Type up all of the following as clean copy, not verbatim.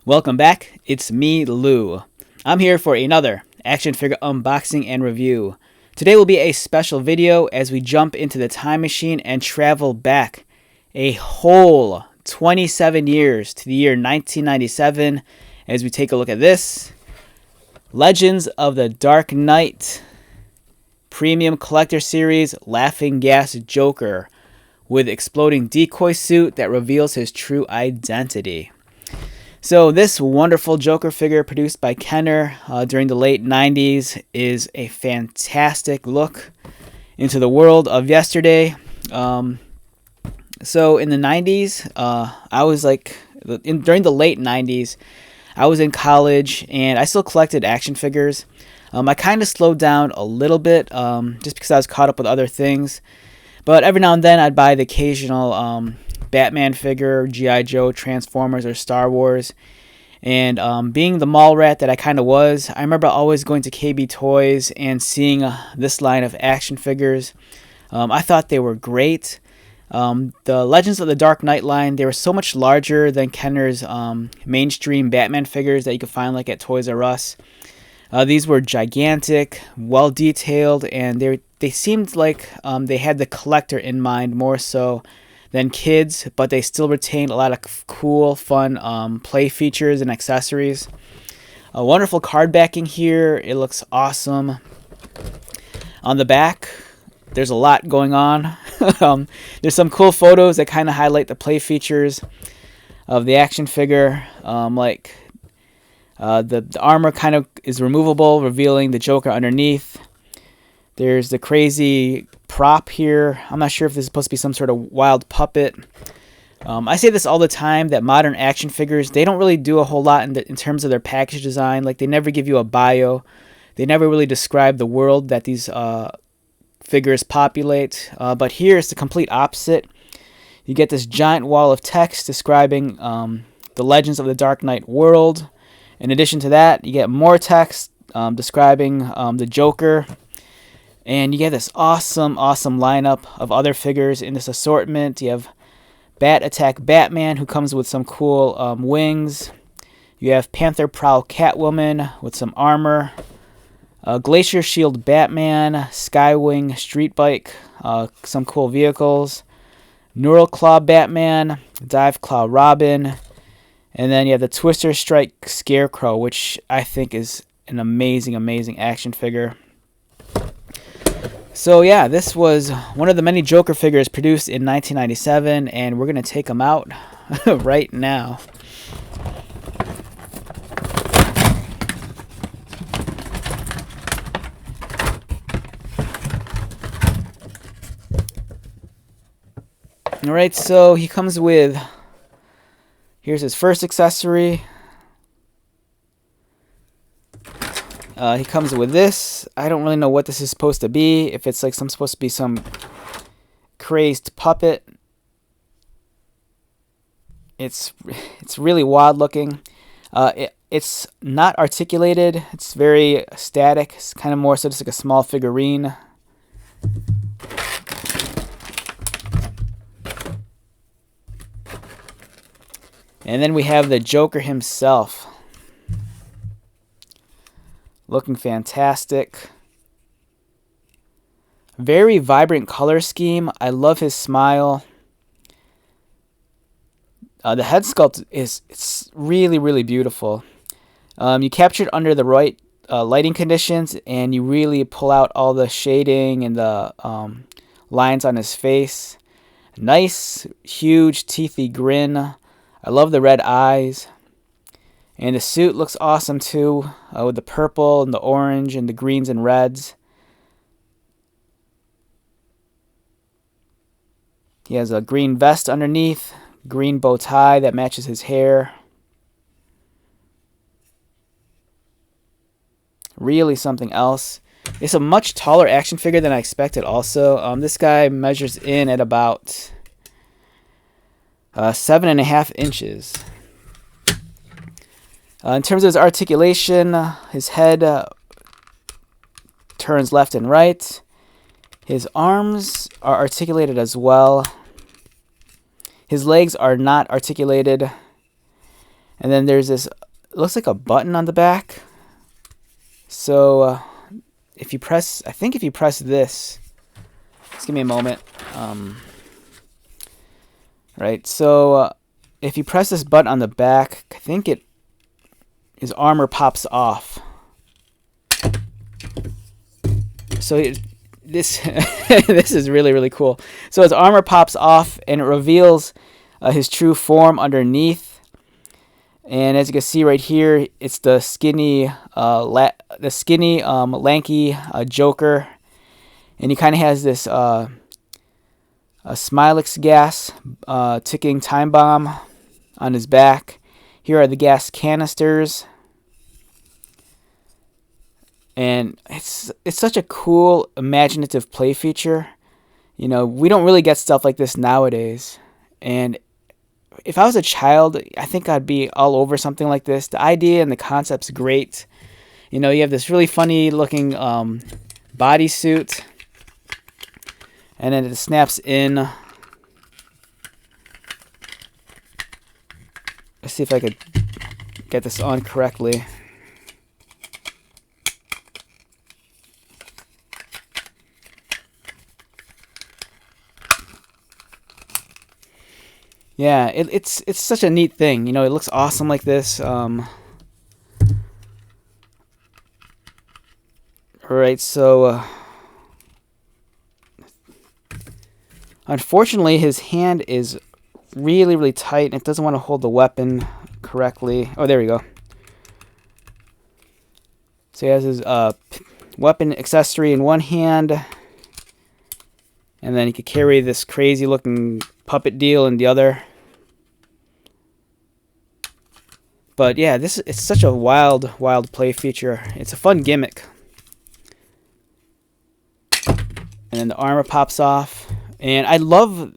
Welcome back, it's me, Lou. I'm here for another action figure unboxing and review. Today will be a special video as we jump into the time machine and travel back a whole 27 years to the year 1997 as we take a look at this. Legends of the Dark Knight Premium Collector Series Laughing Gas Joker with exploding decoy suit that reveals his true identity. So this wonderful Joker figure produced by Kenner during the late 90s is a fantastic look into the world of yesterday. So in the 90s, I was during the late 90s, I was in college and I still collected action figures. I kind of slowed down a little bit just because I was caught up with other things. But every now and then I'd buy the occasional Batman figure, G.I. Joe, Transformers, or Star Wars. And being the mall rat that I kind of was, I remember always going to KB Toys and seeing this line of action figures. I thought they were great. The Legends of the Dark Knight line, they were so much larger than Kenner's mainstream Batman figures that you could find like at Toys R Us. These were gigantic, well detailed, and they seemed like they had the collector in mind more so than kids, but they still retained a lot of cool, fun play features and accessories. A wonderful card backing here. It looks awesome. On the back, there's a lot going on. There's some cool photos that kind of highlight the play features of the action figure. The armor kind of is removable, revealing the Joker underneath. There's the crazy prop here. I'm not sure if this is supposed to be some sort of wild puppet. I say this all the time, that modern action figures, they don't really do a whole lot in terms of their package design. Like, they never give you a bio. They never really describe the world that these figures populate. But here it's the complete opposite. You get this giant wall of text describing the Legends of the Dark Knight world. In addition to that, you get more text describing the Joker. And you get this awesome lineup of other figures in this assortment. You have Bat Attack Batman, who comes with some cool wings. You have Panther Prowl Catwoman with some armor. Glacier Shield Batman, Skywing Street Bike, some cool vehicles. Neural Claw Batman, Dive Claw Robin. And then you have the Twister Strike Scarecrow, which I think is an amazing action figure. So yeah, this was one of the many Joker figures produced in 1997, and we're going to take them out right now. Alright, so he comes with, here's his first accessory. He comes with this. I don't really know what this is supposed to be. If it's like supposed to be some crazed puppet. It's really wild looking. It's not articulated. It's very static. It's kind of more so just like a small figurine. And then we have the Joker himself. Looking fantastic. Very vibrant color scheme. I love his smile. The head sculpt it's really beautiful. You captured under the right lighting conditions, and you really pull out all the shading and the lines on his face. Nice, huge, teethy grin. I love the red eyes. And the suit looks awesome too, with the purple and the orange and the greens and reds. He has a green vest underneath, green bow tie that matches his hair. Really something else. It's a much taller action figure than I expected also. This guy measures in at about 7.5 inches. In terms of his articulation, his head turns left and right. His arms are articulated as well. His legs are not articulated. And then there's this, it looks like a button on the back. So if you press, I think if you press this, just give me a moment. Right, so if you press this button on the back, I think his armor pops off. So this this is really, really cool. So his armor pops off and it reveals his true form underneath. And as you can see right here, it's the skinny, lanky Joker, and he kind of has this a Smilex gas ticking time bomb on his back. Here are the gas canisters, and it's such a cool, imaginative play feature. You know, we don't really get stuff like this nowadays, and if I was a child, I think I'd be all over something like this. The idea and the concept's great. You know, you have this really funny looking bodysuit, and then it snaps in. Let's see if I could get this on correctly. Yeah, it's such a neat thing. You know, it looks awesome like this. Alright, so unfortunately his hand is really, really tight and it doesn't want to hold the weapon correctly. Oh, there we go. So he has his weapon accessory in one hand, and then he could carry this crazy looking puppet deal in the other. But yeah, it's such a wild play feature. It's a fun gimmick. And then the armor pops off, and I love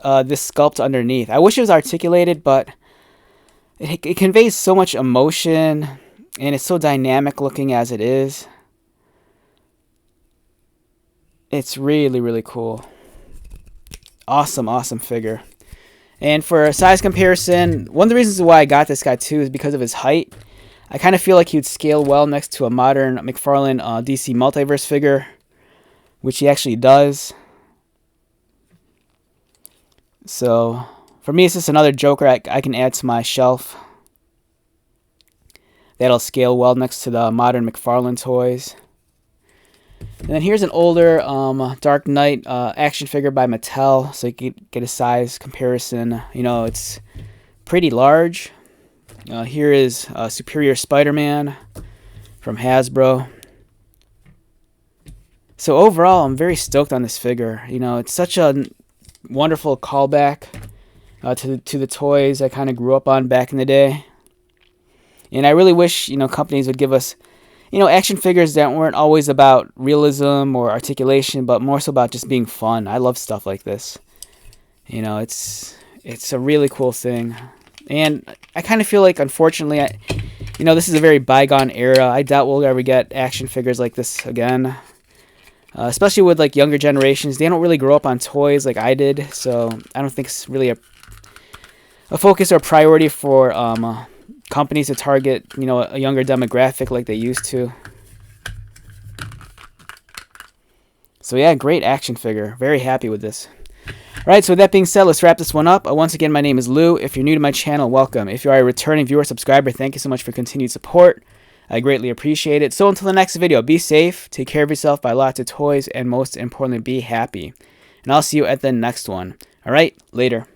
this sculpt underneath. I wish it was articulated, but it conveys so much emotion, and it's so dynamic looking as it is. It's really, really cool. Awesome figure. And for a size comparison, one of the reasons why I got this guy too is because of his height. I kind of feel like he would scale well next to a modern McFarlane DC Multiverse figure, which he actually does. So for me, it's just another Joker I can add to my shelf. That'll scale well next to the modern McFarlane toys. And then here's an older Dark Knight action figure by Mattel, so you can get a size comparison. You know, it's pretty large. Here is Superior Spider-Man from Hasbro. So overall, I'm very stoked on this figure. You know, it's such a wonderful callback to the toys I kind of grew up on back in the day. And I really wish, you know, companies would give us, you know, action figures that weren't always about realism or articulation, but more so about just being fun. I love stuff like this. You know, it's a really cool thing. And I kind of feel like, unfortunately, you know, this is a very bygone era. I doubt we'll ever get action figures like this again. Especially with, like, younger generations. They don't really grow up on toys like I did, so I don't think it's really a focus or priority for companies to target, you know, a younger demographic like they used to. So yeah, great action figure. Very happy with this. Alright, so with that being said, let's wrap this one up. Once again, my name is Lou. If you're new to my channel, welcome. If you are a returning viewer, subscriber, thank you so much for continued support. I greatly appreciate it. So until the next video, be safe, take care of yourself, buy lots of toys, and most importantly, be happy. And I'll see you at the next one. Alright, later.